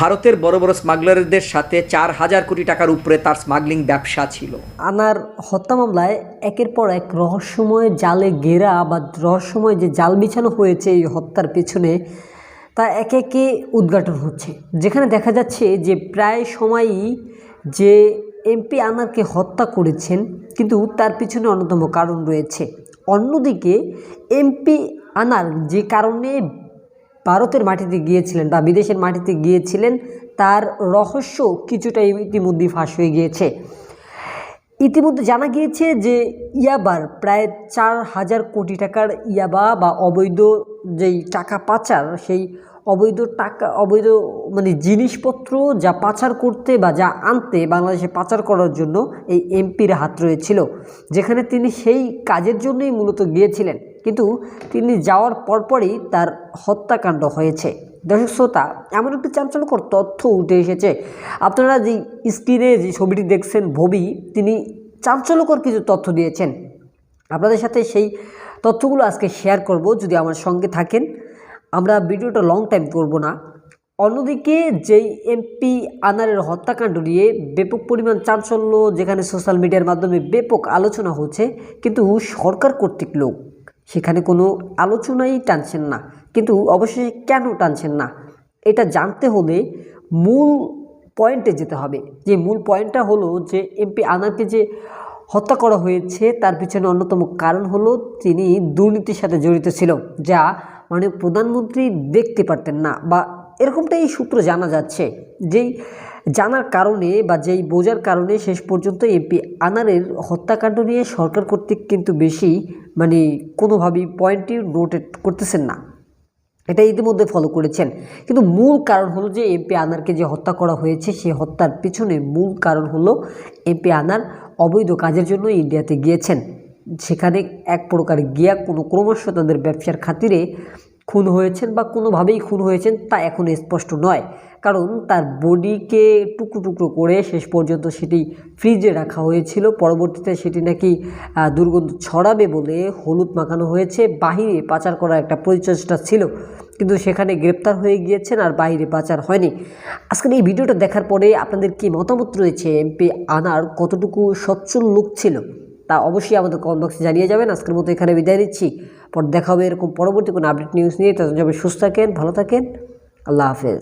ভারতের বড় বড় স্মাগলারদের সাথে 4,000 কোটি টাকার উপরে তার স্মাগলিং ব্যবসা ছিল। আনার হত্যা মামলায় একের পর এক রহস্যময় জালে ঘেরা বা রহস্যময় যে জাল বিছানো হয়েছে এই হত্যার পেছনে তা একে একে উদ্ঘাটন হচ্ছে, যেখানে দেখা যাচ্ছে যে প্রায় সময়ই যে এমপি আনারকে হত্যা করেছেন, কিন্তু তার পিছনে অন্যতম কারণ রয়েছে। অন্যদিকে এমপি আনার যে কারণে ভারতের মাটিতে গিয়েছিলেন বা বিদেশের মাটিতে গিয়েছিলেন তার রহস্য কিছুটা ইতিমধ্যে ফাঁস হয়ে গিয়েছে। ইতিমধ্যে জানা গিয়েছে যে ইয়াবার প্রায় 4,000 কোটি টাকার ইয়াবা বা অবৈধ যেই টাকা পাচার, সেই অবৈধ মানে জিনিসপত্র যা পাচার করতে বা যা আনতে বাংলাদেশে পাচার করার জন্য এই এমপির হাত রয়েছিল, যেখানে তিনি সেই কাজের জন্যই মূলত গিয়েছিলেন। কিন্তু তিনি যাওয়ার পরপরই তার হত্যাকাণ্ড হয়েছে। দর্শক শ্রোতা, এমন একটি চাঞ্চল্যকর তথ্য উঠে এসেছে। আপনারা যে স্ক্রিনে যে ছবিটি দেখছেন, ভবি তিনি চাঞ্চল্যকর কিছু তথ্য দিয়েছেন। আপনাদের সাথে সেই তথ্যগুলো আজকে শেয়ার করব, যদি আমার সঙ্গে থাকেন। আমরা ভিডিওটা লং টাইম করব না। অন্যদিকে যেই এমপি আনারের হত্যাকাণ্ড নিয়ে ব্যাপক পরিমাণ চাঞ্চল্য, যেখানে সোশ্যাল মিডিয়ার মাধ্যমে ব্যাপক আলোচনা হচ্ছে, কিন্তু সরকার কর্তৃক লোক সেখানে কোনো আলোচনাই টানছেন না। কিন্তু অবশেষে কেন টানছেন না, এটা জানতে হলে মূল পয়েন্টে যেতে হবে। যে মূল পয়েন্টটা হলো যে এমপি আনারকে যে হত্যা করা হয়েছে তার পিছনে অন্যতম কারণ হলো তিনি দুর্নীতির সাথে জড়িত ছিল, যা মানে প্রধানমন্ত্রী দেখতে পারতেন না, বা এরকমটাই সূত্র জানা যাচ্ছে। যেই জানার কারণে বা যেই বোঝার কারণে শেষ পর্যন্ত এমপি আনারের হত্যাকাণ্ড নিয়ে সরকার কর্তৃক কিন্তু বেশি মানে কোনোভাবেই পয়েন্টটি নোট করতেছেন না। এটা ইতিমধ্যে ফলো করেছেন। কিন্তু মূল কারণ হলো যে এমপি আনারকে যে হত্যা করা হয়েছে, সেই হত্যার পিছনে মূল কারণ হলো এমপি আনার অবৈধ কাজের জন্য ইন্ডিয়াতে গিয়েছেন। সেখানে এক প্রকার গিয়া ক্রমশ তাদের ব্যবসার খাতিরে খুন হয়েছেন বা কোনোভাবেই খুন হয়েছেন তা এখন স্পষ্ট নয়, কারণ তার বডিকে টুকরো টুকরো করে শেষ পর্যন্ত সেটি ফ্রিজে রাখা হয়েছিল। পরবর্তীতে সেটি নাকি দুর্গন্ধ ছড়াবে বলে হলুদ মাখানো হয়েছে। বাহিরে পাচার করার একটা প্রচেষ্টা ছিল, কিন্তু সেখানে গ্রেপ্তার হয়ে গিয়েছেন, আর বাইরে পাচার হয়নি। আজকের এই ভিডিওটা দেখার পরে আপনাদের কি মতামত রয়েছে, এমপি আনার কতটুকু সচ্ছল লোক ছিল, তা অবশ্যই আমাদের কমেন্ট বক্সে জানিয়ে যাবেন। আজকের মতো এখানে বিদায় নিচ্ছি, পর দেখা হবে এরকম পরবর্তী কোনো আপডেট নিউজ নিয়ে। তখন যাবে সুস্থ থাকেন, ভালো থাকেন, আল্লাহ হাফেজ।